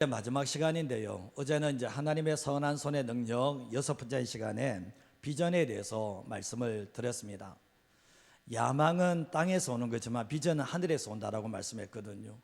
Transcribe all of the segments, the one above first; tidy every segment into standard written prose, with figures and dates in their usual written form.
마지막 시간인데요. 어제는 이제 하나님의 선한 손의 능력 6번째 시간에 비전에 대해서 말씀을 드렸습니다. 야망은 땅에서 오는 거지만 비전은 하늘에서 온다라고 말씀했거든요.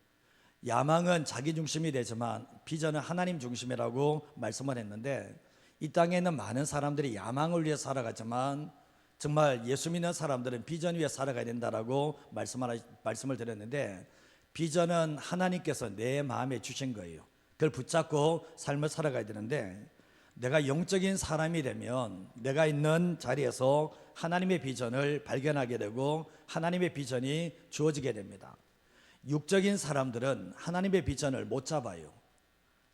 야망은 자기 중심이 되지만 비전은 하나님 중심이라고 말씀을 했는데, 이 땅에 있는 많은 사람들이 야망을 위해 살아가지만 정말 예수 믿는 사람들은 비전 위에 살아가야 된다라고 말씀을 드렸는데, 비전은 하나님께서 내 마음에 주신 거예요. 그걸 붙잡고 삶을 살아가야 되는데, 내가 영적인 사람이 되면 내가 있는 자리에서 하나님의 비전을 발견하게 되고 하나님의 비전이 주어지게 됩니다. 육적인 사람들은 하나님의 비전을 못 잡아요.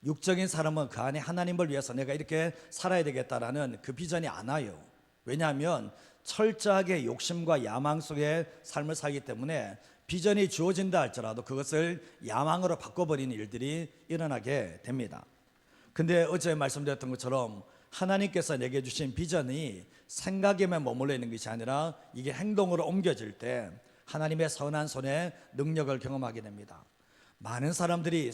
육적인 사람은 그 안에 하나님을 위해서 내가 이렇게 살아야 되겠다라는 그 비전이 안 와요. 왜냐하면 철저하게 욕심과 야망 속에 삶을 살기 때문에 비전이 주어진다 할지라도 그것을 야망으로 바꿔버리는 일들이 일어나게 됩니다. 근데 어제 말씀드렸던 것처럼 하나님께서 내게 주신 비전이 생각에만 머물러 있는 것이 아니라 이게 행동으로 옮겨질 때 하나님의 선한 손의 능력을 경험하게 됩니다. 많은 사람들이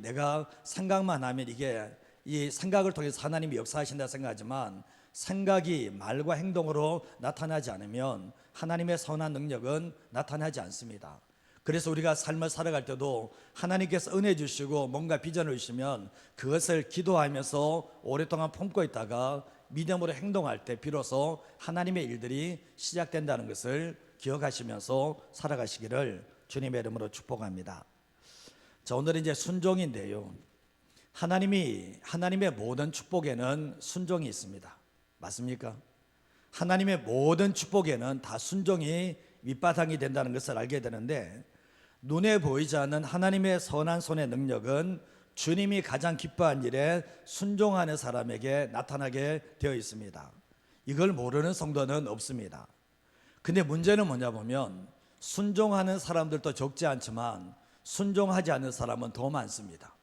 내가 생각만 하면 이게 이 생각을 통해서 하나님이 역사하신다 생각하지만, 생각이 말과 행동으로 나타나지 않으면 하나님의 선한 능력은 나타나지 않습니다. 그래서 우리가 삶을 살아갈 때도 하나님께서 은혜 주시고 뭔가 비전을 주시면 그것을 기도하면서 오랫동안 품고 있다가 믿음으로 행동할 때 비로소 하나님의 일들이 시작된다는 것을 기억하시면서 살아가시기를 주님의 이름으로 축복합니다. 자, 오늘은 이제 순종인데요. 하나님의 모든 축복에는 순종이 있습니다. 맞습니까? 하나님의 모든 축복에는 다 순종이 밑바탕이 된다는 것을 알게 되는데, 눈에 보이지 않는 하나님의 선한 손의 능력은 주님이 가장 기뻐한 일에 순종하는 사람에게 나타나게 되어 있습니다. 이걸 모르는 성도는 없습니다. 근데 문제는 뭐냐 보면, 순종하는 사람들도 적지 않지만 순종하지 않는 사람은 더 많습니다.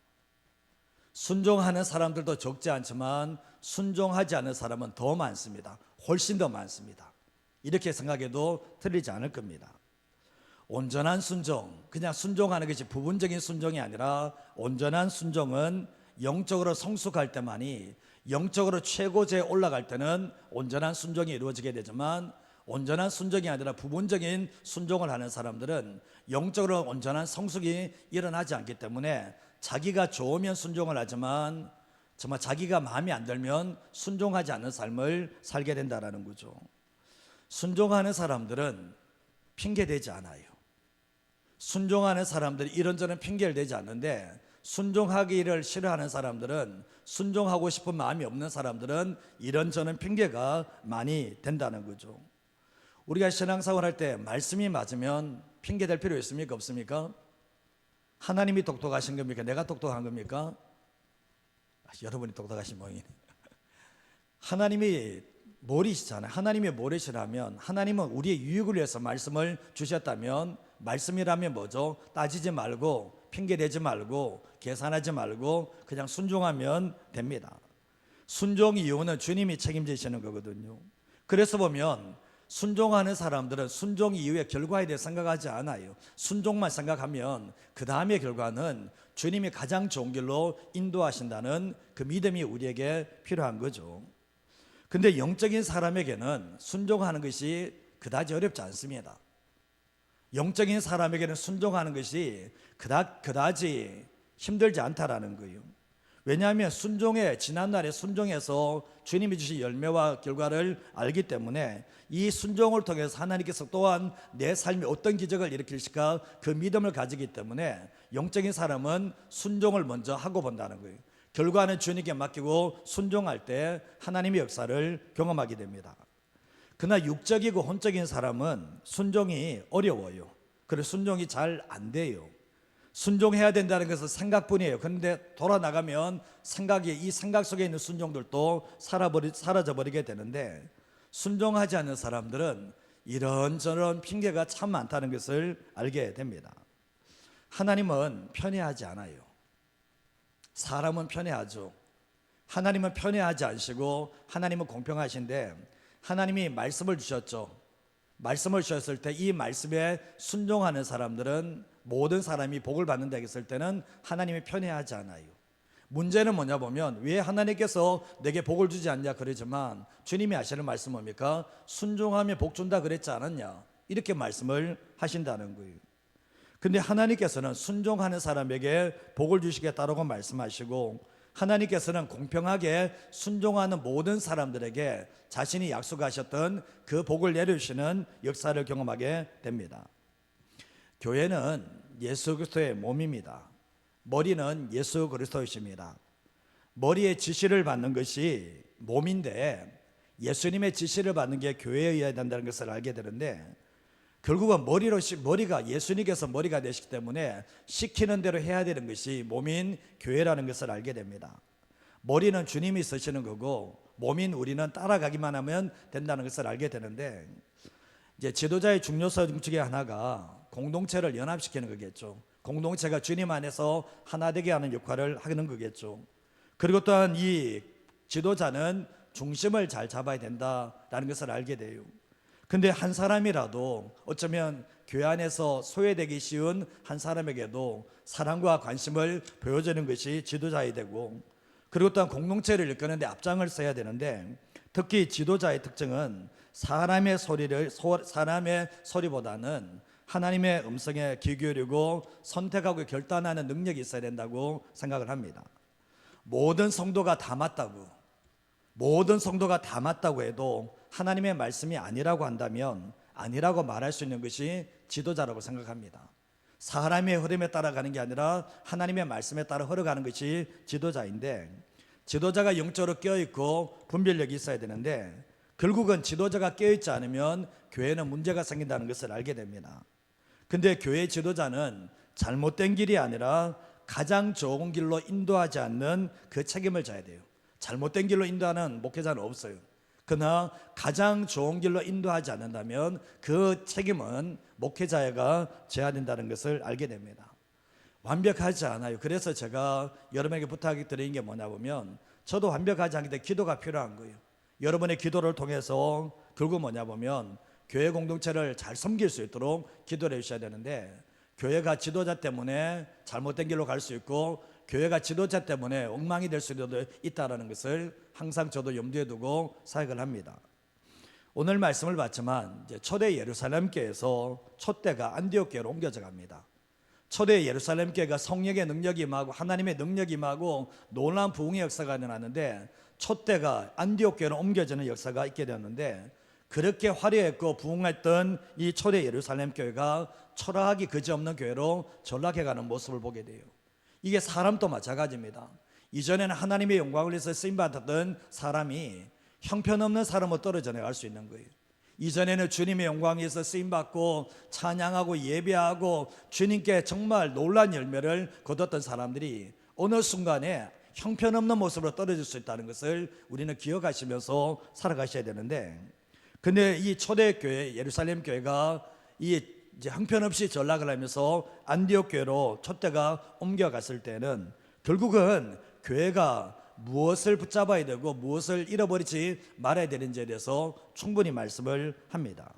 순종하는 사람들도 적지 않지만 순종하지 않는 사람은 더 많습니다. 훨씬 더 많습니다. 이렇게 생각해도 틀리지 않을 겁니다. 온전한 순종, 그냥 순종하는 것이 부분적인 순종이 아니라, 온전한 순종은 영적으로 성숙할 때만이, 영적으로 최고조에 올라갈 때는 온전한 순종이 이루어지게 되지만, 온전한 순종이 아니라 부분적인 순종을 하는 사람들은 영적으로 온전한 성숙이 일어나지 않기 때문에 자기가 좋으면 순종을 하지만 정말 자기가 마음에 안 들면 순종하지 않는 삶을 살게 된다는 거죠. 순종하는 사람들은 핑계대지 않아요. 순종하는 사람들이 이런저런 핑계를 대지 않는데, 순종하기를 싫어하는 사람들은, 순종하고 싶은 마음이 없는 사람들은 이런저런 핑계가 많이 된다는 거죠. 우리가 신앙생활 할 때 말씀이 맞으면 핑계 댈 필요 있습니까? 없습니까? 하나님이 똑똑하신 겁니까? 내가 똑똑한 겁니까? 여러분이 똑똑하신 모양이네. 하나님이 모리시잖아요. 하나님이 모리시라면, 하나님은 우리의 유익을 위해서 말씀을 주셨다면, 말씀이라면 뭐죠? 따지지 말고, 핑계대지 말고, 계산하지 말고 그냥 순종하면 됩니다. 순종 이유는 주님이 책임지시는 거거든요. 그래서 보면 순종하는 사람들은 순종 이후의 결과에 대해 생각하지 않아요. 순종만 생각하면 그 다음의 결과는 주님이 가장 좋은 길로 인도하신다는 그 믿음이 우리에게 필요한 거죠. 근데 영적인 사람에게는 순종하는 것이 그다지 어렵지 않습니다. 영적인 사람에게는 순종하는 것이 그다지 힘들지 않다라는 거예요. 왜냐하면 지난날에 순종해서 주님이 주신 열매와 결과를 알기 때문에, 이 순종을 통해서 하나님께서 또한 내 삶에 어떤 기적을 일으키실까 그 믿음을 가지기 때문에 영적인 사람은 순종을 먼저 하고 본다는 거예요. 결과는 주님께 맡기고 순종할 때 하나님의 역사를 경험하게 됩니다. 그러나 육적이고 혼적인 사람은 순종이 어려워요. 그래서 순종이 잘 안 돼요. 순종해야 된다는 것은 생각뿐이에요. 그런데 돌아나가면 이 생각 속에 있는 순종들도 사라져 버리게 되는데, 순종하지 않는 사람들은 이런저런 핑계가 참 많다는 것을 알게 됩니다. 하나님은 편애하지 않아요. 사람은 편애하죠. 하나님은 편애하지 않으시고 하나님은 공평하신데, 하나님이 말씀을 주셨죠. 말씀을 주셨을 때 이 말씀에 순종하는 사람들은 모든 사람이 복을 받는다 했을 때는 하나님이 편애하지 않아요. 문제는 뭐냐 보면 왜 하나님께서 내게 복을 주지 않냐 그러지만 주님이 하시는 말씀 뭡니까? 순종하면 복 준다 그랬지 않았냐, 이렇게 말씀을 하신다는 거예요. 근데 하나님께서는 순종하는 사람에게 복을 주시겠다라고 말씀하시고, 하나님께서는 공평하게 순종하는 모든 사람들에게 자신이 약속하셨던 그 복을 내려주시는 역사를 경험하게 됩니다. 교회는 예수 그리스도의 몸입니다. 머리는 예수 그리스도이십니다. 머리의 지시를 받는 것이 몸인데 예수님의 지시를 받는 게 교회에 의해야 된다는 것을 알게 되는데, 결국은 머리가 예수님께서 머리가 되시기 때문에 시키는 대로 해야 되는 것이 몸인 교회라는 것을 알게 됩니다. 머리는 주님이 쓰시는 거고 몸인 우리는 따라가기만 하면 된다는 것을 알게 되는데, 이제 지도자의 중요성 중에 하나가 공동체를 연합시키는 거겠죠. 공동체가 주님 안에서 하나 되게 하는 역할을 하는 거겠죠. 그리고 또한 이 지도자는 중심을 잘 잡아야 된다라는 것을 알게 돼요. 근데 한 사람이라도 어쩌면 교회 안에서 소외되기 쉬운 한 사람에게도 사랑과 관심을 보여주는 것이 지도자이 되고, 그리고 또한 공동체를 이끄는데 앞장을 서야 되는데, 특히 지도자의 특징은 사람의 소리보다는 하나님의 음성에 귀 기울이고 선택하고 결단하는 능력이 있어야 된다고 생각을 합니다. 모든 성도가 다 맞다고 해도 하나님의 말씀이 아니라고 한다면 아니라고 말할 수 있는 것이 지도자라고 생각합니다. 사람의 흐름에 따라가는 게 아니라 하나님의 말씀에 따라 흘러가는 것이 지도자인데, 지도자가 영적으로 깨어있고 분별력이 있어야 되는데 결국은 지도자가 깨어있지 않으면 교회는 문제가 생긴다는 것을 알게 됩니다. 근데 교회 지도자는 잘못된 길이 아니라 가장 좋은 길로 인도하지 않는 그 책임을 져야 돼요. 잘못된 길로 인도하는 목회자는 없어요. 그러나 가장 좋은 길로 인도하지 않는다면 그 책임은 목회자가 져야 된다는 것을 알게 됩니다. 완벽하지 않아요. 그래서 제가 여러분에게 부탁이 드리는 게 뭐냐 보면, 저도 완벽하지 않기 때문에 기도가 필요한 거예요. 여러분의 기도를 통해서 결국 뭐냐 보면 교회 공동체를 잘 섬길 수 있도록 기도를 해주셔야 되는데, 교회가 지도자 때문에 잘못된 길로 갈 수 있고 교회가 지도자 때문에 엉망이 될 수도 있다는 것을 항상 저도 염두에 두고 사역을 합니다. 오늘 말씀을 봤지만 이제 초대 예루살렘 교회에서 촛대가 안디옥 교회로 옮겨져 갑니다. 초대 예루살렘 교회가 성령의 능력이 임하고 하나님의 능력이 임하고 놀라운 부흥의 역사가 일어나는데, 촛대가 안디옥 교회로 옮겨지는 역사가 있게 되었는데, 그렇게 화려했고 부흥했던 이 초대 예루살렘 교회가 초라하기 그지없는 교회로 전락해가는 모습을 보게 돼요. 이게 사람도 마찬가지입니다. 이전에는 하나님의 영광을 위해서 쓰임받았던 사람이 형편없는 사람으로 떨어져 나갈 수 있는 거예요. 이전에는 주님의 영광을 위해서 쓰임받고 찬양하고 예배하고 주님께 정말 놀라운 열매를 거뒀던 사람들이 어느 순간에 형편없는 모습으로 떨어질 수 있다는 것을 우리는 기억하시면서 살아가셔야 되는데, 근데 이 초대교회 예루살렘 교회가 이제 형편없이 전락을 하면서 안디옥 교회로 촛대가 옮겨갔을 때는 결국은 교회가 무엇을 붙잡아야 되고 무엇을 잃어버리지 말아야 되는지에 대해서 충분히 말씀을 합니다.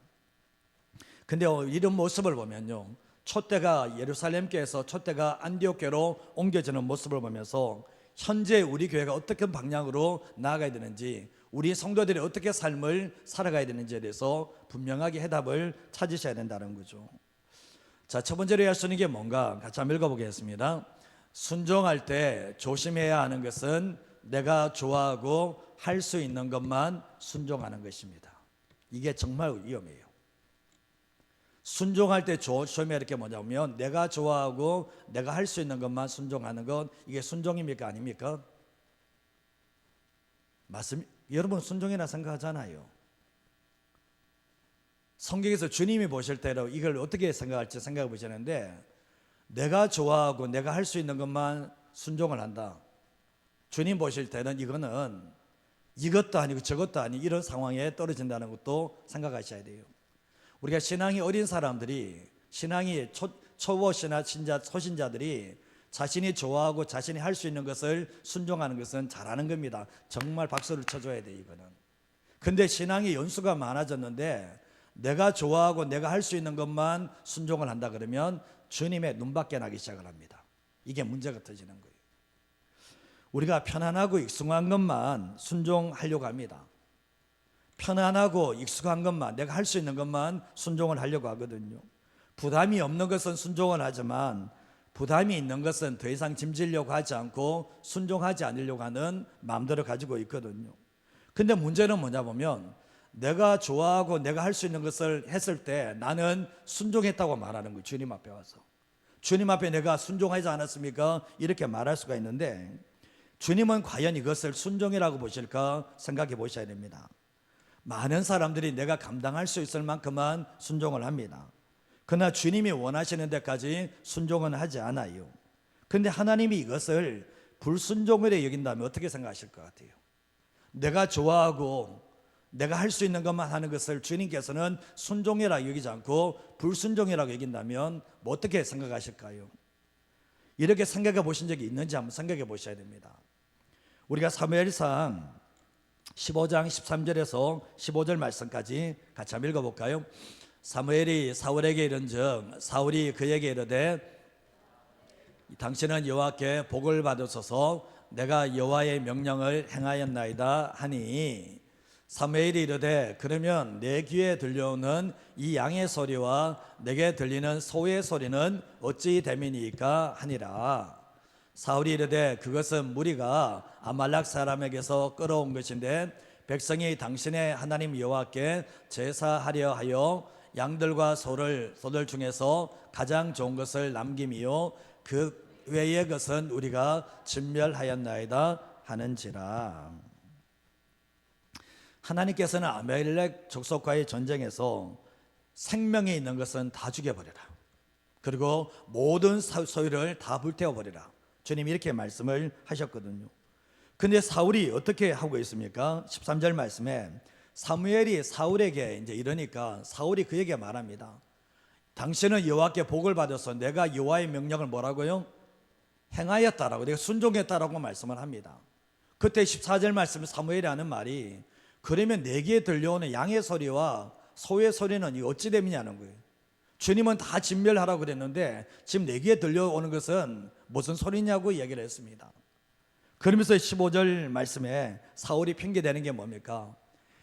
근데 이런 모습을 보면요, 촛대가 예루살렘 교회에서 촛대가 안디옥 교회로 옮겨지는 모습을 보면서 현재 우리 교회가 어떻게 방향으로 나아가야 되는지, 우리 성도들이 어떻게 삶을 살아가야 되는지에 대해서 분명하게 해답을 찾으셔야 된다는 거죠. 자, 첫 번째로 할 수 있는 게 뭔가 같이 한번 읽어보겠습니다. 순종할 때 조심해야 하는 것은 내가 좋아하고 할 수 있는 것만 순종하는 것입니다. 이게 정말 위험해요. 순종할 때 조심해야 할 게 뭐냐면 내가 좋아하고 내가 할 수 있는 것만 순종하는 것, 이게 순종입니까 아닙니까? 맞습니까? 여러분 순종이라 생각하잖아요. 성경에서 주님이 보실 때로 이걸 어떻게 생각할지 생각해 보시는데, 내가 좋아하고 내가 할 수 있는 것만 순종을 한다. 주님 보실 때는 이거는 이것도 아니고 저것도 아니고 이런 상황에 떨어진다는 것도 생각하셔야 돼요. 우리가 신앙이 어린 사람들이, 신앙이 초보 신앙 소신자들이 자신이 좋아하고 자신이 할 수 있는 것을 순종하는 것은 잘하는 겁니다. 정말 박수를 쳐줘야 돼요, 이거는. 근데 신앙이 연수가 많아졌는데 내가 좋아하고 내가 할 수 있는 것만 순종을 한다 그러면 주님의 눈밖에 나기 시작을 합니다. 이게 문제가 터지는 거예요. 우리가 편안하고 익숙한 것만 순종하려고 합니다. 편안하고 익숙한 것만, 내가 할 수 있는 것만 순종을 하려고 하거든요. 부담이 없는 것은 순종을 하지만 부담이 있는 것은 더 이상 짐지려고 하지 않고 순종하지 않으려고 하는 마음들을 가지고 있거든요. 근데 문제는 뭐냐 보면 내가 좋아하고 내가 할 수 있는 것을 했을 때 나는 순종했다고 말하는 거예요. 주님 앞에 와서. 주님 앞에 내가 순종하지 않았습니까? 이렇게 말할 수가 있는데 주님은 과연 이것을 순종이라고 보실까 생각해 보셔야 됩니다. 많은 사람들이 내가 감당할 수 있을 만큼만 순종을 합니다. 그러나 주님이 원하시는 데까지 순종은 하지 않아요. 그런데 하나님이 이것을 불순종으로 여긴다면 어떻게 생각하실 것 같아요? 내가 좋아하고 내가 할 수 있는 것만 하는 것을 주님께서는 순종이라고 여기지 않고 불순종이라고 여긴다면 뭐 어떻게 생각하실까요? 이렇게 생각해 보신 적이 있는지 한번 생각해 보셔야 됩니다. 우리가 사무엘상 15장 13절에서 15절 말씀까지 같이 한번 읽어볼까요? 사무엘이 사울에게 이른즉 사울이 그에게 이르되 당신은 여호와께 복을 받으소서 내가 여호와의 명령을 행하였나이다 하니 사무엘이 이르되 그러면 내 귀에 들려오는 이 양의 소리와 내게 들리는 소의 소리는 어찌 됨이니까 하니라. 사울이 이르되 그것은 무리가 아말렉 사람에게서 끌어온 것인데 백성이 당신의 하나님 여호와께 제사하려 하여 양들과 소들 중에서 가장 좋은 것을 남김이요 그 외의 것은 우리가 진멸하였나이다 하는지라. 하나님께서는 아말렉 족속과의 전쟁에서 생명이 있는 것은 다 죽여버리라. 그리고 모든 소유를 다 불태워버리라. 주님이 이렇게 말씀을 하셨거든요. 근데 사울이 어떻게 하고 있습니까? 13절 말씀에 사무엘이 사울에게 이제 이러니까 사울이 그에게 말합니다. 당신은 여호와께 복을 받아서 내가 여호와의 명령을 뭐라고요? 행하였다라고, 내가 순종했다라고 말씀을 합니다. 그때 14절 말씀에 사무엘이 하는 말이 그러면 내게 들려오는 양의 소리와 소의 소리는 어찌 됨이냐는 거예요. 주님은 다 진멸하라고 그랬는데 지금 내게 들려오는 것은 무슨 소리냐고 이야기를 했습니다. 그러면서 15절 말씀에 사울이 핑계대는 게 뭡니까?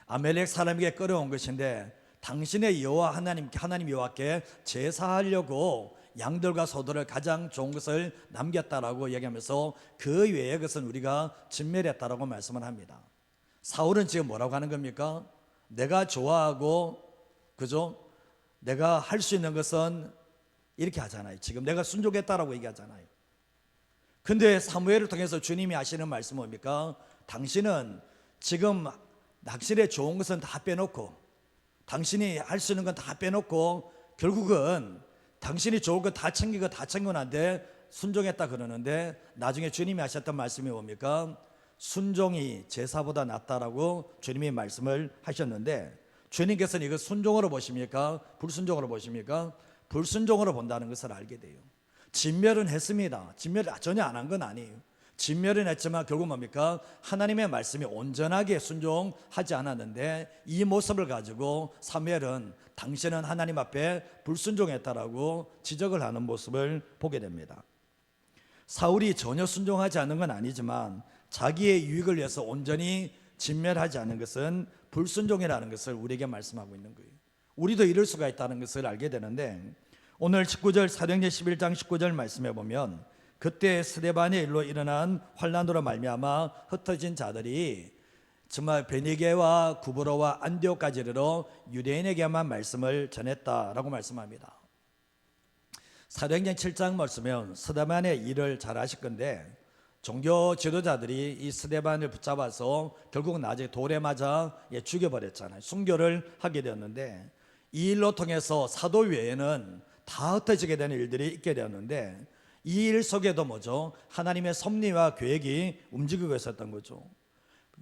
아말렉 사람에게 끌어온 것인데 당신의 여호와 하나님 여호와께 제사하려고 양들과 소들을 가장 좋은 것을 남겼다라고 얘기하면서 그 외의 것은 우리가 진멸했다라고 말씀을 합니다. 사울은 지금 뭐라고 하는 겁니까? 내가 좋아하고 그죠? 내가 할 수 있는 것은 이렇게 하잖아요. 지금 내가 순종했다라고 얘기하잖아요. 근데 사무엘을 통해서 주님이 하시는 말씀은 뭡니까? 당신은 지금 당신의 좋은 것은 다 빼놓고 당신이 할 수 있는 건 다 빼놓고 결국은 당신이 좋은 거 다 챙기고 다 챙겨놨는데 순종했다 그러는데 나중에 주님이 하셨던 말씀이 뭡니까? 순종이 제사보다 낫다라고 주님이 말씀을 하셨는데 주님께서는 이거 순종으로 보십니까? 불순종으로 보십니까? 불순종으로 본다는 것을 알게 돼요. 진멸은 했습니다. 진멸을 전혀 안 한 건 아니에요. 진멸은 했지만 결국 뭡니까? 하나님의 말씀이 온전하게 순종하지 않았는데 이 모습을 가지고 사무엘은 당신은 하나님 앞에 불순종했다라고 지적을 하는 모습을 보게 됩니다. 사울이 전혀 순종하지 않은 건 아니지만 자기의 유익을 위해서 온전히 진멸하지 않은 것은 불순종이라는 것을 우리에게 말씀하고 있는 거예요. 우리도 이럴 수가 있다는 것을 알게 되는데 오늘 19절 사도행전 11장 19절 말씀해 보면 그때 스데반의 일로 일어난 환난으로 말미암아 흩어진 자들이 정말 베니게와 구브로와 안디옥까지 이르러 유대인에게만 말씀을 전했다라고 말씀합니다. 사도행전 7장 말씀은 스데반의 일을 잘 아실 건데 종교 지도자들이 이 스데반을 붙잡아서 결국 나중에 돌에 맞아 죽여버렸잖아요. 순교를 하게 되었는데 이 일로 통해서 사도 외에는 다 흩어지게 되는 일들이 있게 되었는데 이 일 속에도 뭐죠? 하나님의 섭리와 계획이 움직이고 있었던 거죠.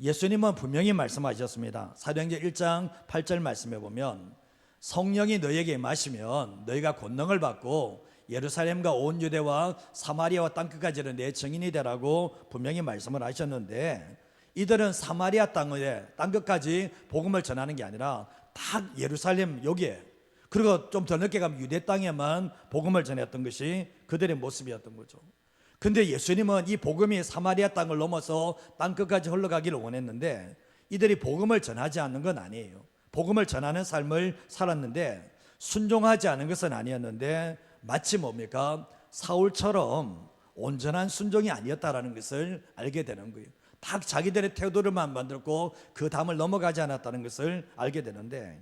예수님은 분명히 말씀하셨습니다. 사도행전 1장 8절 말씀해 보면 성령이 너희에게 임하시면 너희가 권능을 받고 예루살렘과 온 유대와 사마리아와 땅끝까지는 내 증인이 되라고 분명히 말씀을 하셨는데 이들은 사마리아 땅끝까지 복음을 전하는 게 아니라 딱 예루살렘 여기에, 그리고 좀 더 늦게 가면 유대 땅에만 복음을 전했던 것이 그들의 모습이었던 거죠. 근데 예수님은 이 복음이 사마리아 땅을 넘어서 땅 끝까지 흘러가기를 원했는데 이들이 복음을 전하지 않는 건 아니에요. 복음을 전하는 삶을 살았는데 순종하지 않은 것은 아니었는데 마치 뭡니까? 사울처럼 온전한 순종이 아니었다라는 것을 알게 되는 거예요. 딱 자기들의 태도를만 만들고 그 담을 넘어가지 않았다는 것을 알게 되는데,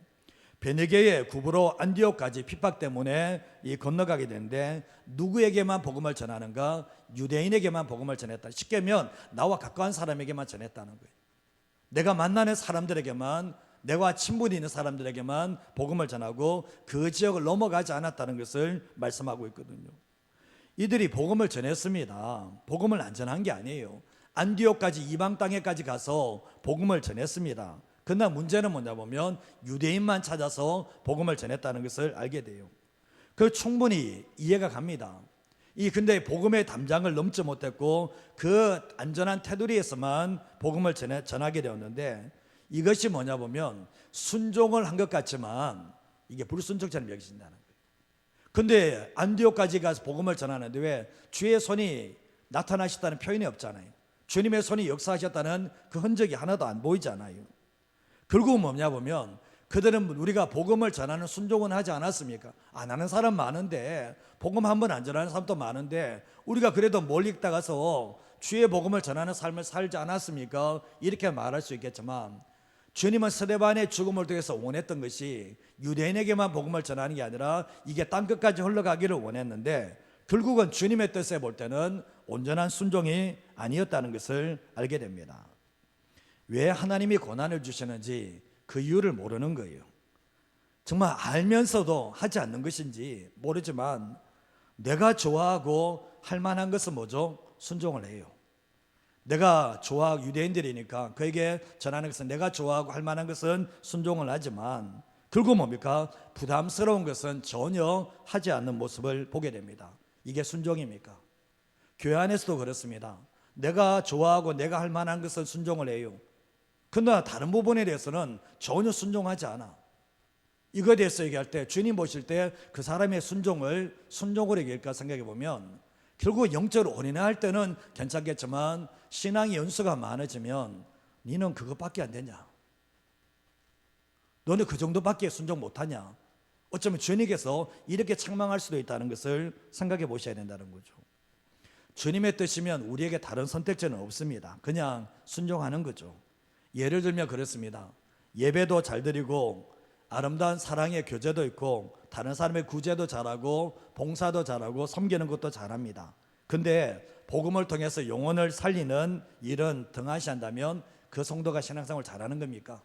베네게의 구부로 안디옥까지 핍박 때문에 건너가게 되는데 누구에게만 복음을 전하는가? 유대인에게만 복음을 전했다. 쉽게 하면 나와 가까운 사람에게만 전했다는 거예요. 내가 만나는 사람들에게만, 내가 친분이 있는 사람들에게만 복음을 전하고 그 지역을 넘어가지 않았다는 것을 말씀하고 있거든요. 이들이 복음을 전했습니다. 복음을 안 전한 게 아니에요. 안디옥까지, 이방 땅에까지 가서 복음을 전했습니다. 그러나 문제는 뭐냐 보면 유대인만 찾아서 복음을 전했다는 것을 알게 돼요. 그 충분히 이해가 갑니다. 근데 복음의 담장을 넘지 못했고 그 안전한 테두리에서만 복음을 전하게 되었는데, 이것이 뭐냐 보면 순종을 한 것 같지만 이게 불순종처럼 여기신다는 거예요. 근데 안디옥까지 가서 복음을 전하는데 왜 주의 손이 나타나셨다는 표현이 없잖아요. 주님의 손이 역사하셨다는 그 흔적이 하나도 안 보이잖아요. 결국은 뭐냐 보면 그들은 우리가 복음을 전하는 순종은 하지 않았습니까? 안 하는 사람 많은데, 복음 한 번 안 전하는 사람도 많은데 우리가 그래도 멀리 있다가서 주의 복음을 전하는 삶을 살지 않았습니까? 이렇게 말할 수 있겠지만 주님은 스데반의 죽음을 통해서 원했던 것이 유대인에게만 복음을 전하는 게 아니라 이게 땅끝까지 흘러가기를 원했는데 결국은 주님의 뜻에 볼 때는 온전한 순종이 아니었다는 것을 알게 됩니다. 왜 하나님이 고난을 주시는지 그 이유를 모르는 거예요. 정말 알면서도 하지 않는 것인지 모르지만 내가 좋아하고 할 만한 것은 뭐죠? 순종을 해요. 내가 좋아하고, 유대인들이니까 그에게 전하는 것은 내가 좋아하고 할 만한 것은 순종을 하지만 결국 뭡니까? 부담스러운 것은 전혀 하지 않는 모습을 보게 됩니다. 이게 순종입니까? 교회 안에서도 그렇습니다. 내가 좋아하고 내가 할 만한 것은 순종을 해요. 그러나 다른 부분에 대해서는 전혀 순종하지 않아. 이거에 대해서 얘기할 때, 주님 보실 때 그 사람의 순종으로 얘기할까 생각해 보면 결국 영적으로 온인할 때는 괜찮겠지만 신앙의 연수가 많아지면 너는 그것밖에 안 되냐? 너는 그 정도밖에 순종 못하냐? 어쩌면 주님께서 이렇게 책망할 수도 있다는 것을 생각해 보셔야 된다는 거죠. 주님의 뜻이면 우리에게 다른 선택지는 없습니다. 그냥 순종하는 거죠. 예를 들면 그렇습니다. 예배도 잘 드리고 아름다운 사랑의 교제도 있고 다른 사람의 구제도 잘하고 봉사도 잘하고 섬기는 것도 잘합니다. 근데 복음을 통해서 영혼을 살리는 일은 등한시한다면 그 성도가 신앙생활을 잘하는 겁니까?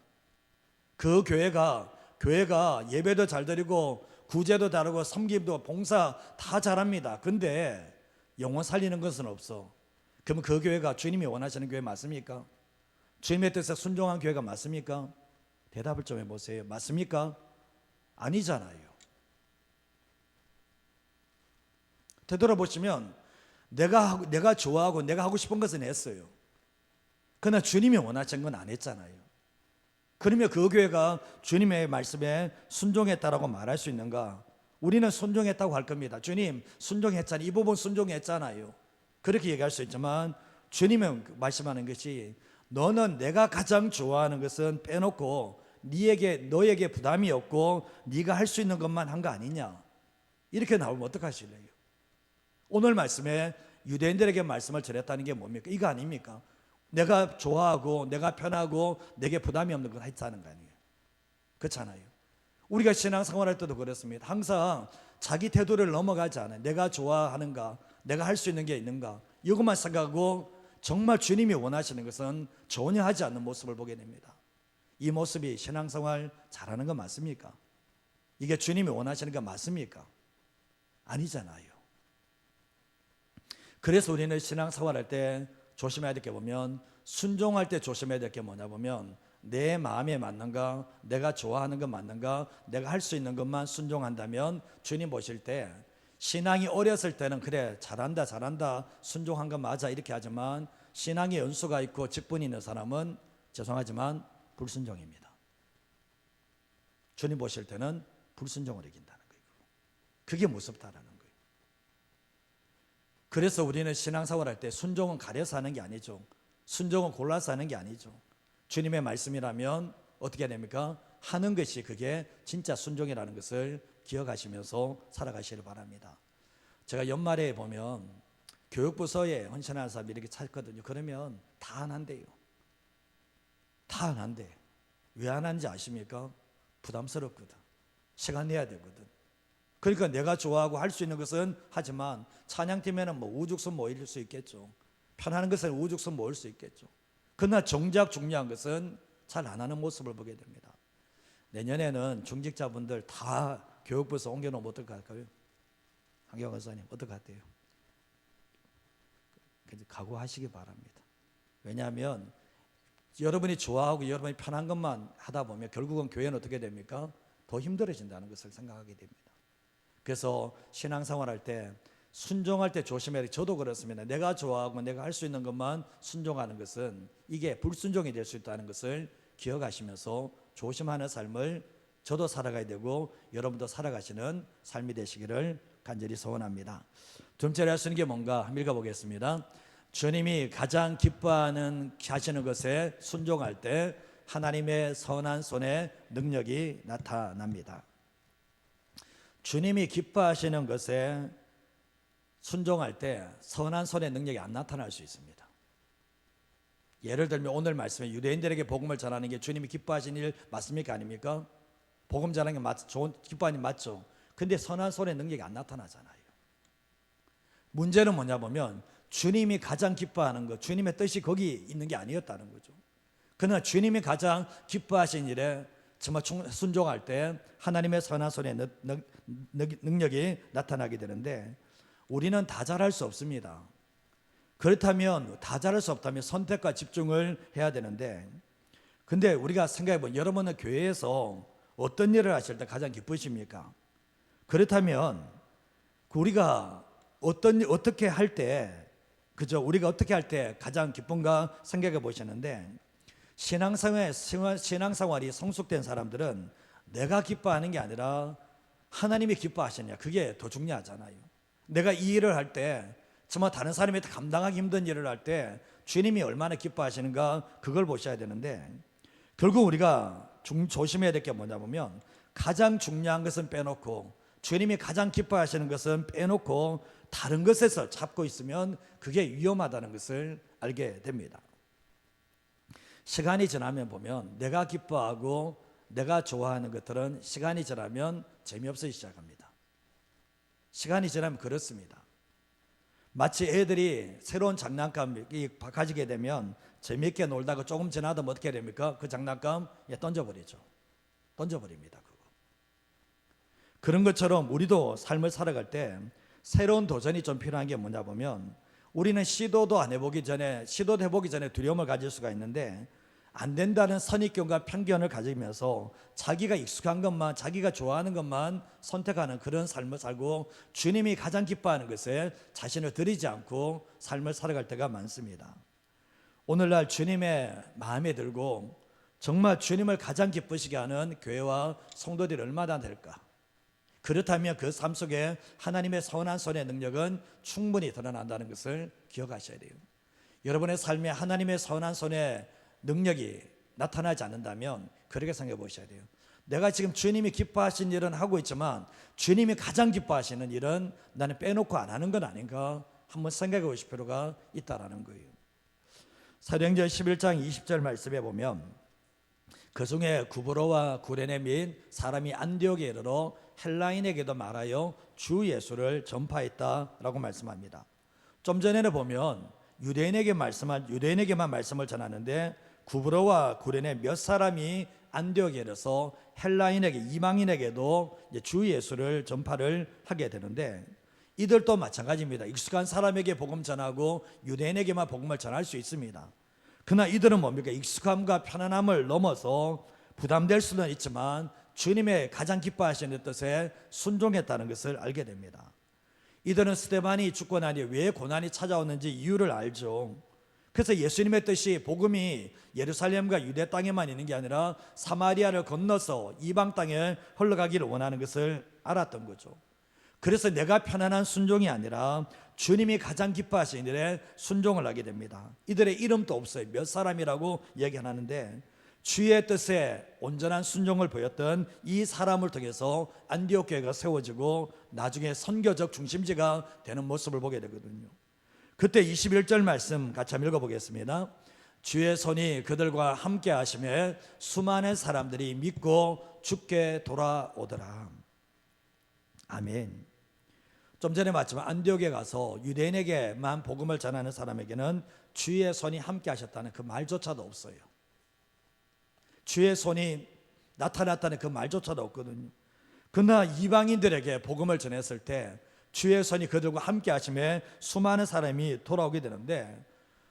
그 교회가 예배도 잘 드리고 구제도 잘하고 섬김도 봉사 다 잘합니다. 근데 영혼 살리는 것은 없어. 그러면 그 교회가 주님이 원하시는 교회 맞습니까? 주님의 뜻에 순종한 교회가 맞습니까? 대답을 좀 해보세요. 맞습니까? 아니잖아요. 되돌아보시면 내가 좋아하고 내가 하고 싶은 것은 했어요. 그러나 주님이 원하신 건 안 했잖아요. 그러면 그 교회가 주님의 말씀에 순종했다라고 말할 수 있는가? 우리는 순종했다고 할 겁니다. 주님 순종했잖아요. 이 부분 순종했잖아요. 그렇게 얘기할 수 있지만 주님은 말씀하는 것이 너는 내가 가장 좋아하는 것은 빼놓고 너에게 부담이 없고 네가 할 수 있는 것만 한 거 아니냐? 이렇게 나오면 어떡하실래요? 오늘 말씀에 유대인들에게 말씀을 전했다는 게 뭡니까? 이거 아닙니까? 내가 좋아하고 내가 편하고 내게 부담이 없는 걸 했다는 거 아니에요? 그렇잖아요. 우리가 신앙생활할 때도 그렇습니다. 항상 자기 태도를 넘어가지 않아요. 내가 좋아하는가? 내가 할 수 있는 게 있는가? 이것만 생각하고 정말 주님이 원하시는 것은 전혀 하지 않는 모습을 보게 됩니다. 이 모습이 신앙생활 잘하는 거 맞습니까? 이게 주님이 원하시는 거 맞습니까? 아니잖아요. 그래서 우리는 신앙생활할 때 조심해야 될 게 보면, 순종할 때 조심해야 될 게 뭐냐 보면 내 마음에 맞는가, 내가 좋아하는 것 맞는가, 내가 할 수 있는 것만 순종한다면 주님 보실 때 신앙이 어렸을 때는 그래 잘한다 순종한 거 맞아 이렇게 하지만 신앙의 연수가 있고 직분이 있는 사람은 죄송하지만 불순종입니다. 주님 보실 때는 불순종을 이긴다는 거예요. 그게 무섭다라는 거예요. 그래서 우리는 신앙생활 할 때 순종은 가려서 하는 게 아니죠. 순종은 골라서 하는 게 아니죠. 주님의 말씀이라면 어떻게 됩니까? 하는 것이 그게 진짜 순종이라는 것을 기억하시면서 살아가시길 바랍니다. 제가 연말에 보면 교육부서에 헌신하는 사람이 이렇게 찾거든요. 그러면 다 안 한대요. 다 안 한대. 왜 안 하는지 아십니까? 부담스럽거든. 시간 내야 되거든. 그러니까 내가 좋아하고 할 수 있는 것은 하지만 찬양팀에는 뭐 우죽순 모일 수 있겠죠. 편하는 것은 우죽순 모일 수 있겠죠. 그러나 정작 중요한 것은 잘 안 하는 모습을 보게 됩니다. 내년에는 중직자분들 다 교육부에서 옮겨놓으면 어떡할까요? 한경 원사님 어떡하대요? 각오하시기 바랍니다. 왜냐하면 여러분이 좋아하고 여러분이 편한 것만 하다 보면 결국은 교회는 어떻게 됩니까? 더 힘들어진다는 것을 생각하게 됩니다. 그래서 신앙생활 할 때 순종할 때 조심해야 돼요. 저도 그렇습니다. 내가 좋아하고 내가 할 수 있는 것만 순종하는 것은 이게 불순종이 될 수 있다는 것을 기억하시면서 조심하는 삶을 저도 살아가야 되고 여러분도 살아가시는 삶이 되시기를 간절히 소원합니다. 두 번째로 할 수 있는 게 뭔가 한번 읽어보겠습니다. 주님이 가장 기뻐하는 하시는 것에 순종할 때 하나님의 선한 손의 능력이 나타납니다. 주님이 기뻐하시는 것에 순종할 때 선한 손의 능력이 안 나타날 수 있습니다. 예를 들면 오늘 말씀에 유대인들에게 복음을 전하는 게 주님이 기뻐하시는 일 맞습니까? 아닙니까? 복음 전하는 게 좋은 기뻐하는 일 맞죠. 근데 선한 손의 능력이 안 나타나잖아요. 문제는 뭐냐 보면 주님이 가장 기뻐하는 것, 주님의 뜻이 거기 있는 게 아니었다는 거죠. 그러나 주님이 가장 기뻐하신 일에 정말 순종할 때 하나님의 선한 손의 능력이 나타나게 되는데 우리는 다 잘할 수 없습니다. 그렇다면 다 잘할 수 없다면 선택과 집중을 해야 되는데 근데 우리가 생각해보면 여러분은 교회에서 어떤 일을 하실 때 가장 기쁘십니까? 그렇다면 우리가 어떻게 할 때 그죠? 우리가 어떻게 할 때 가장 기쁜가 생각해 보시는데 신앙생활이 성숙된 사람들은 내가 기뻐하는 게 아니라 하나님이 기뻐하시냐 그게 더 중요하잖아요. 내가 이 일을 할 때 정말 다른 사람이 감당하기 힘든 일을 할 때 주님이 얼마나 기뻐하시는가 그걸 보셔야 되는데 결국 우리가 조심해야 될 게 뭐냐 보면 가장 중요한 것은 빼놓고 주님이 가장 기뻐하시는 것은 빼놓고 다른 것에서 잡고 있으면 그게 위험하다는 것을 알게 됩니다. 시간이 지나면 보면 내가 기뻐하고 내가 좋아하는 것들은 시간이 지나면 재미없어지기 시작합니다. 시간이 지나면 그렇습니다. 마치 애들이 새로운 장난감이 가지게 되면 재미있게 놀다가 조금 지나다 어떻게 됩니까? 그 장난감 던져버리죠. 던져버립니다. 그런 것처럼 우리도 삶을 살아갈 때 새로운 도전이 좀 필요한 게 뭐냐 보면 우리는 시도도 해보기 전에 두려움을 가질 수가 있는데 안 된다는 선입견과 편견을 가지면서 자기가 익숙한 것만 자기가 좋아하는 것만 선택하는 그런 삶을 살고 주님이 가장 기뻐하는 것에 자신을 들이지 않고 삶을 살아갈 때가 많습니다. 오늘날 주님의 마음에 들고 정말 주님을 가장 기쁘시게 하는 교회와 성도들이 얼마나 될까? 그렇다면 그 삶 속에 하나님의 선한 손의 능력은 충분히 드러난다는 것을 기억하셔야 돼요. 여러분의 삶에 하나님의 선한 손의 능력이 나타나지 않는다면 그렇게 생각해 보셔야 돼요. 내가 지금 주님이 기뻐하신 일은 하고 있지만 주님이 가장 기뻐하시는 일은 나는 빼놓고 안 하는 건 아닌가 한번 생각해 보실 필요가 있다라는 거예요. 사도행전 11장 20절 말씀에 보면 그 중에 구브로와 구레네 및 사람이 안디옥에 이르러 헬라인에게도 말하여 주 예수를 전파했다라고 말씀합니다. 좀 전에는 보면 유대인에게만 말씀을 전하는데 구브로와 구레네 몇 사람이 안디옥에 이르러서 헬라인에게 이방인에게도 주 예수를 전파를 하게 되는데 이들도 마찬가지입니다. 익숙한 사람에게 복음 전하고 유대인에게만 복음을 전할 수 있습니다. 그러나 이들은 뭡니까? 익숙함과 편안함을 넘어서 부담될 수는 있지만 주님의 가장 기뻐하시는 뜻에 순종했다는 것을 알게 됩니다. 이들은 스데반이 죽고 나니 왜 고난이 찾아오는지 이유를 알죠. 그래서 예수님의 뜻이 복음이 예루살렘과 유대 땅에만 있는 게 아니라 사마리아를 건너서 이방 땅에 흘러가기를 원하는 것을 알았던 거죠. 그래서 내가 편안한 순종이 아니라 주님이 가장 기뻐하시는 일에 순종을 하게 됩니다. 이들의 이름도 없어요. 몇 사람이라고 얘기 안 하는데 주의 뜻에 온전한 순종을 보였던 이 사람을 통해서 안디옥 교회가 세워지고 나중에 선교적 중심지가 되는 모습을 보게 되거든요. 그때 21절 말씀 같이 한번 읽어보겠습니다. 주의 손이 그들과 함께 하심에 수많은 사람들이 믿고 주께 돌아오더라. 아멘. 좀 전에 봤지만 안디옥에 가서 유대인에게만 복음을 전하는 사람에게는 주의 손이 함께 하셨다는 그 말조차도 없어요. 주의 손이 나타났다는 그 말조차도 없거든요. 그러나 이방인들에게 복음을 전했을 때 주의 손이 그들과 함께 하심에 수많은 사람이 돌아오게 되는데,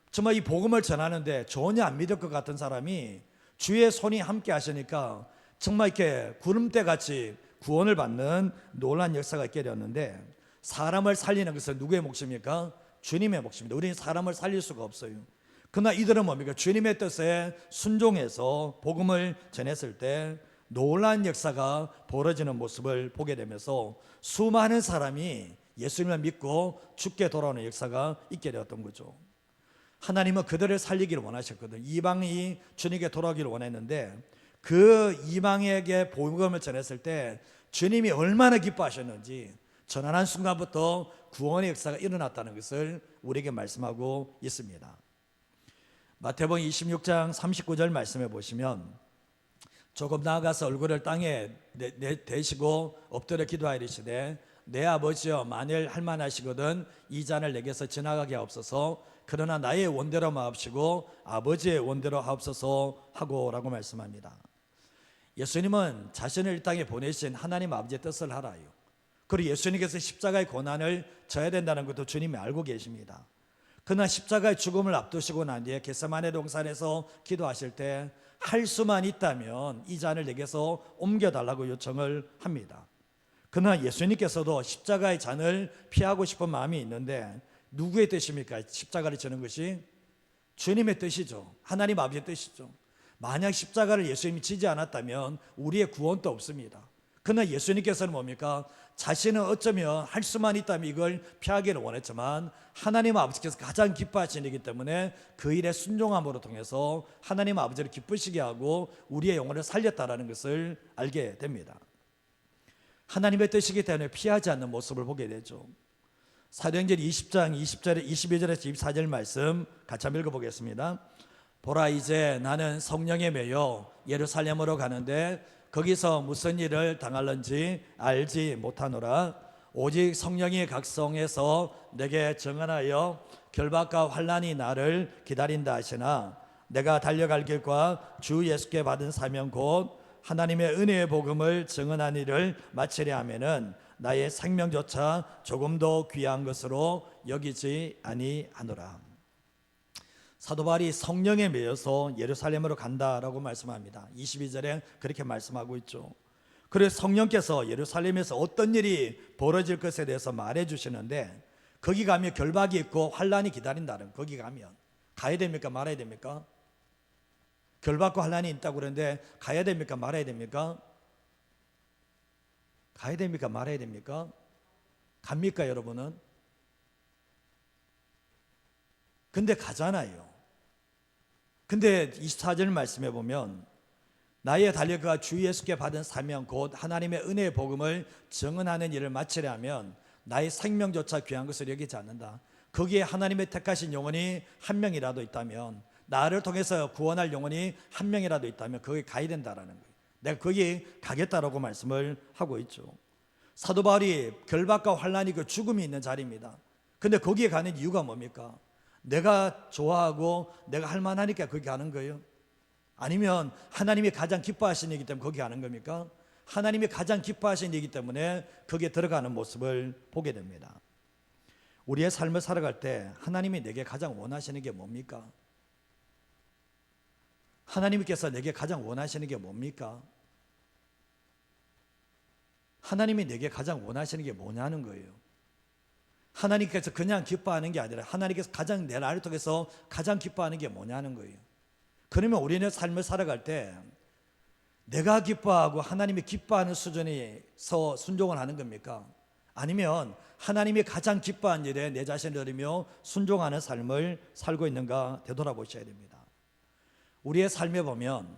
정말 이 복음을 전하는데 전혀 안 믿을 것 같은 사람이 주의 손이 함께 하시니까 정말 이렇게 구름대 같이 구원을 받는 놀라운 역사가 있게 되었는데, 사람을 살리는 것은 누구의 몫입니까? 주님의 몫입니다. 우리는 사람을 살릴 수가 없어요. 그러나 이들은 뭡니까? 주님의 뜻에 순종해서 복음을 전했을 때 놀라운 역사가 벌어지는 모습을 보게 되면서 수많은 사람이 예수님을 믿고 죽게 돌아오는 역사가 있게 되었던 거죠. 하나님은 그들을 살리기를 원하셨거든요. 이방이 주님께 돌아오기를 원했는데 그 이방에게 복음을 전했을 때 주님이 얼마나 기뻐하셨는지 전하는 순간부터 구원의 역사가 일어났다는 것을 우리에게 말씀하고 있습니다. 마태복음 26장 39절 말씀해 보시면, 조금 나아가서 얼굴을 땅에 대시고 엎드려 기도하여 이르시되 내 아버지여, 만일 할만하시거든 이 잔을 내게서 지나가게 하옵소서. 그러나 나의 원대로 마옵시고 아버지의 원대로 하옵소서 하고라고 말씀합니다. 예수님은 자신을 이 땅에 보내신 하나님 아버지의 뜻을 알아요. 그리고 예수님께서 십자가의 고난을 져야 된다는 것도 주님이 알고 계십니다. 그러나 십자가의 죽음을 앞두시고 난 뒤에 겟세마네 동산에서 기도하실 때 할 수만 있다면 이 잔을 내게서 옮겨달라고 요청을 합니다. 그러나 예수님께서도 십자가의 잔을 피하고 싶은 마음이 있는데 누구의 뜻입니까? 십자가를 지는 것이 주님의 뜻이죠. 하나님 아버지의 뜻이죠. 만약 십자가를 예수님이 지지 않았다면 우리의 구원도 없습니다. 그러나 예수님께서는 뭡니까? 자신은 어쩌면 할 수만 있다면 이걸 피하기를 원했지만 하나님 아버지께서 가장 기뻐하시는 일이기 때문에 그 일에 순종함으로 통해서 하나님 아버지를 기쁘시게 하고 우리의 영혼을 살렸다는 것을 알게 됩니다. 하나님의 뜻이기 때문에 피하지 않는 모습을 보게 되죠. 사도행전 20장 20절에 22절에서 24절 말씀 같이 한번 읽어보겠습니다. 보라, 이제 나는 성령에 매여 예루살렘으로 가는데 거기서 무슨 일을 당할는지 알지 못하노라. 오직 성령이 각성해서 내게 증언하여 결박과 환난이 나를 기다린다 하시나, 내가 달려갈 길과 주 예수께 받은 사명 곧 하나님의 은혜의 복음을 증언한 일을 마치려 하면은 나의 생명조차 조금도 귀한 것으로 여기지 아니하노라. 사도 바울이 성령에 매여서 예루살렘으로 간다라고 말씀합니다. 22절에 그렇게 말씀하고 있죠. 그래서 성령께서 예루살렘에서 어떤 일이 벌어질 것에 대해서 말해 주시는데, 거기 가면 결박이 있고 환난이 기다린다는, 거기 가면 가야 됩니까? 말아야 됩니까? 결박과 환난이 있다고 그러는데 가야 됩니까? 말아야 됩니까? 가야 됩니까? 말아야 됩니까? 갑니까 여러분은? 근데 가잖아요. 근데 24절 말씀해 보면 나의 달려가 주 예수께 받은 사명 곧 하나님의 은혜의 복음을 증언하는 일을 마치려 하면 나의 생명조차 귀한 것을 여기지 않는다. 거기에 하나님의 택하신 영혼이 한 명이라도 있다면, 나를 통해서 구원할 영혼이 한 명이라도 있다면 거기 가야 된다라는 거예요. 내가 거기 가겠다라고 말씀을 하고 있죠. 사도 바울이 결박과 환난이 그 죽음이 있는 자리입니다. 근데 거기에 가는 이유가 뭡니까? 내가 좋아하고 내가 할 만하니까 거기 가는 거예요? 아니면 하나님이 가장 기뻐하시는 일이기 때문에 거기 가는 겁니까? 하나님이 가장 기뻐하시는 일이기 때문에 거기에 들어가는 모습을 보게 됩니다. 우리의 삶을 살아갈 때 하나님이 내게 가장 원하시는 게 뭡니까? 하나님께서 내게 가장 원하시는 게 뭡니까? 하나님이 내게 가장 원하시는 게 뭐냐는 거예요. 하나님께서 그냥 기뻐하는 게 아니라 하나님께서 가장 내 나를 통해서 가장 기뻐하는 게 뭐냐는 거예요. 그러면 우리는 삶을 살아갈 때 내가 기뻐하고 하나님이 기뻐하는 수준에서 순종을 하는 겁니까? 아니면 하나님이 가장 기뻐한 일에 내 자신을 드리며 순종하는 삶을 살고 있는가 되돌아보셔야 됩니다. 우리의 삶에 보면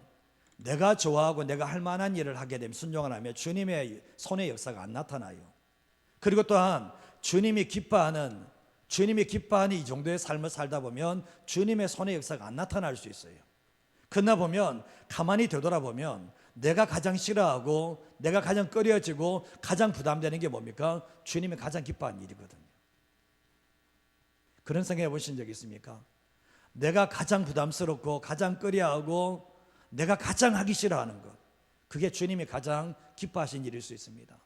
내가 좋아하고 내가 할 만한 일을 하게 되면 순종을 하면 주님의 손의 역사가 안 나타나요. 그리고 또한 주님이 기뻐하는 이 정도의 삶을 살다 보면 주님의 손의 역사가 안 나타날 수 있어요. 그러나 보면 가만히 되돌아보면 내가 가장 싫어하고 내가 가장 꺼려지고 가장 부담되는 게 뭡니까? 주님이 가장 기뻐하는 일이거든요. 그런 생각해 보신 적 있습니까? 내가 가장 부담스럽고 가장 꺼려하고 내가 가장 하기 싫어하는 것, 그게 주님이 가장 기뻐하신 일일 수 있습니다.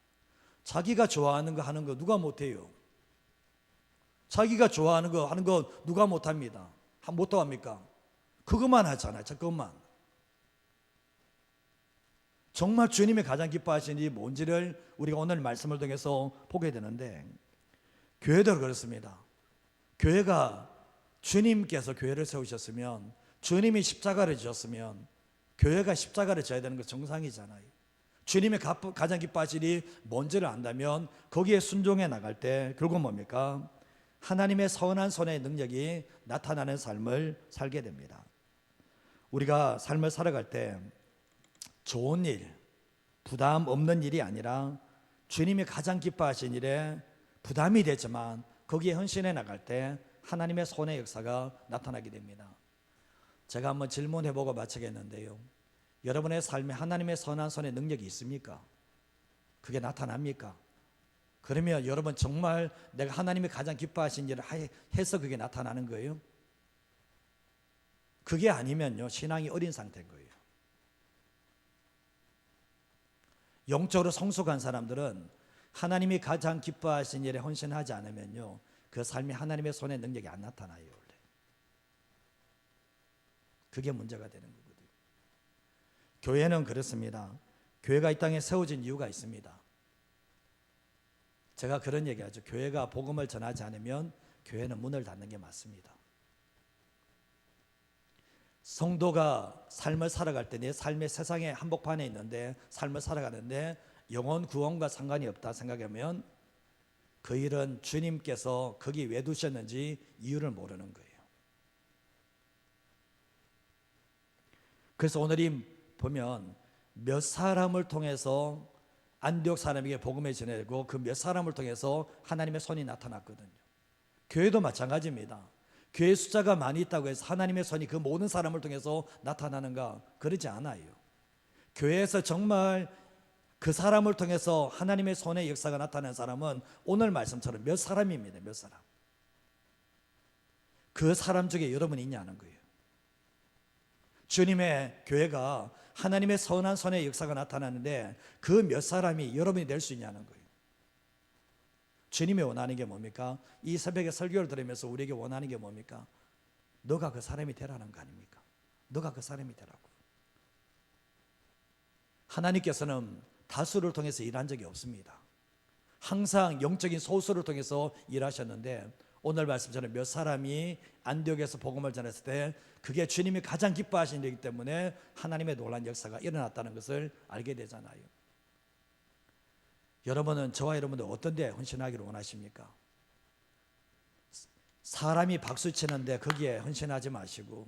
자기가 좋아하는 거 하는 거 누가 못해요? 자기가 좋아하는 거 하는 거 누가 못합니다. 못합니까? 그것만 하잖아요. 그것만. 정말 주님이 가장 기뻐하시는 일이 뭔지를 우리가 오늘 말씀을 통해서 보게 되는데, 교회도 그렇습니다. 교회가 주님께서 교회를 세우셨으면, 주님이 십자가를 지셨으면 교회가 십자가를 져야 되는 건 정상이잖아요. 주님이 가장 기뻐하시는 일이 뭔지를 안다면 거기에 순종해 나갈 때 결국 뭡니까? 하나님의 선한 손의 능력이 나타나는 삶을 살게 됩니다. 우리가 삶을 살아갈 때 좋은 일, 부담 없는 일이 아니라 주님이 가장 기뻐하신 일에 부담이 되지만 거기에 헌신해 나갈 때 하나님의 손의 역사가 나타나게 됩니다. 제가 한번 질문해보고 마치겠는데요, 여러분의 삶에 하나님의 선한 손의 능력이 있습니까? 그게 나타납니까? 그러면 여러분 정말 내가 하나님이 가장 기뻐하신 일을 해서 그게 나타나는 거예요? 그게 아니면요, 신앙이 어린 상태인 거예요. 영적으로 성숙한 사람들은 하나님이 가장 기뻐하신 일에 헌신하지 않으면요, 그 삶이 하나님의 손의 능력이 안 나타나요. 원래 그게 문제가 되는 거거든요. 교회는 그렇습니다. 교회가 이 땅에 세워진 이유가 있습니다. 제가 그런 얘기하죠. 교회가 복음을 전하지 않으면 교회는 문을 닫는 게 맞습니다. 성도가 삶을 살아갈 때 내 삶의 세상의 한복판에 있는데 삶을 살아가는데 영혼 구원과 상관이 없다 생각하면 그 일은 주님께서 거기 왜 두셨는지 이유를 모르는 거예요. 그래서 오늘이 보면 몇 사람을 통해서 안디옥 사람에게 복음을 전해고 그 몇 사람을 통해서 하나님의 손이 나타났거든요. 교회도 마찬가지입니다. 교회 숫자가 많이 있다고 해서 하나님의 손이 그 모든 사람을 통해서 나타나는가? 그러지 않아요. 교회에서 정말 그 사람을 통해서 하나님의 손의 역사가 나타나는 사람은 오늘 말씀처럼 몇 사람입니다. 몇 사람. 그 사람 중에 여러분이 있냐는 거예요. 주님의 교회가 하나님의 선한 손의 역사가 나타나는데 그 몇 사람이 여러분이 될 수 있냐는 거예요. 주님이 원하는 게 뭡니까? 이 새벽에 설교를 들으면서 우리에게 원하는 게 뭡니까? 너가 그 사람이 되라는 거 아닙니까? 너가 그 사람이 되라고. 하나님께서는 다수를 통해서 일한 적이 없습니다. 항상 영적인 소수를 통해서 일하셨는데 오늘 말씀처럼 몇 사람이 안디옥에서 복음을 전했을 때 그게 주님이 가장 기뻐하신 일이기 때문에 하나님의 놀라운 역사가 일어났다는 것을 알게 되잖아요. 여러분은 저와 여러분들 어떤 데 헌신하기를 원하십니까? 사람이 박수 치는데 거기에 헌신하지 마시고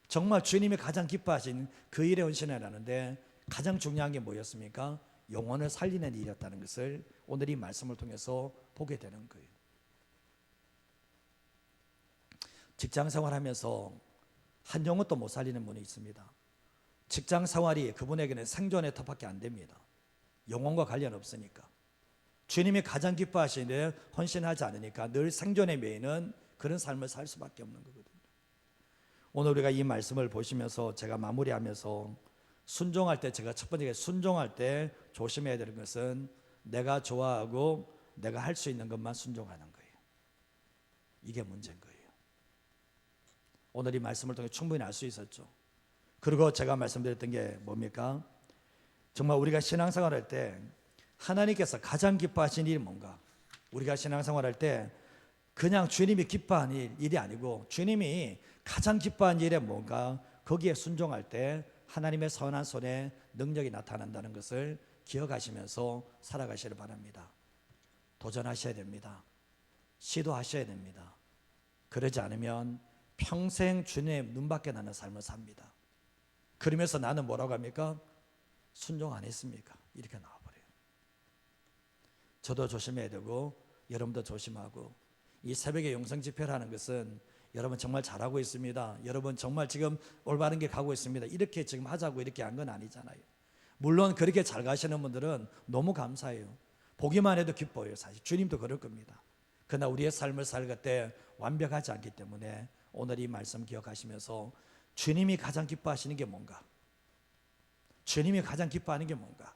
정말 주님이 가장 기뻐하신 그 일에 헌신하라는데 가장 중요한 게 뭐였습니까? 영혼을 살리는 일이었다는 것을 오늘 이 말씀을 통해서 보게 되는 거예요. 직장 생활하면서 한 영혼도 못 살리는 분이 있습니다. 직장 생활이 그분에게는 생존의 터밖에 안 됩니다. 영혼과 관련 없으니까. 주님이 가장 기뻐하시는데 헌신하지 않으니까 늘 생존에 매이는 그런 삶을 살 수밖에 없는 거거든요. 오늘 우리가 이 말씀을 보시면서 제가 마무리하면서 순종할 때 제가 첫 번째 순종할 때 조심해야 되는 것은 내가 좋아하고 내가 할 수 있는 것만 순종하는 거예요. 이게 문제인 거예요. 오늘 이 말씀을 통해 충분히 알 수 있었죠. 그리고 제가 말씀드렸던 게 뭡니까? 정말 우리가 신앙생활할 때 하나님께서 가장 기뻐하시는 일이 뭔가? 우리가 신앙생활할 때 그냥 주님이 기뻐하는 일이 아니고 주님이 가장 기뻐하는 일이 뭔가 거기에 순종할 때 하나님의 선한 손에 능력이 나타난다는 것을 기억하시면서 살아가시길 바랍니다. 도전하셔야 됩니다. 시도하셔야 됩니다. 그러지 않으면 평생 주님의 눈밖에 나는 삶을 삽니다. 그러면서 나는 뭐라고 합니까? 순종 안 했습니까? 이렇게 나와버려요. 저도 조심해야 되고 여러분도 조심하고, 이 새벽에 영성 집회라는 것은 여러분 정말 잘하고 있습니다. 여러분 정말 지금 올바른 길 가고 있습니다. 이렇게 지금 하자고 이렇게 한 건 아니잖아요. 물론 그렇게 잘 가시는 분들은 너무 감사해요. 보기만 해도 기뻐요. 사실 주님도 그럴 겁니다. 그러나 우리의 삶을 살 때 완벽하지 않기 때문에 오늘 이 말씀 기억하시면서 주님이 가장 기뻐하시는 게 뭔가, 주님이 가장 기뻐하는 게 뭔가,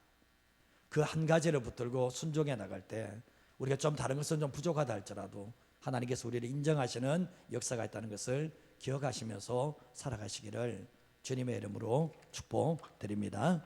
그 한 가지를 붙들고 순종해 나갈 때 우리가 좀 다른 것은 좀 부족하다 할지라도 하나님께서 우리를 인정하시는 역사가 있다는 것을 기억하시면서 살아가시기를 주님의 이름으로 축복드립니다.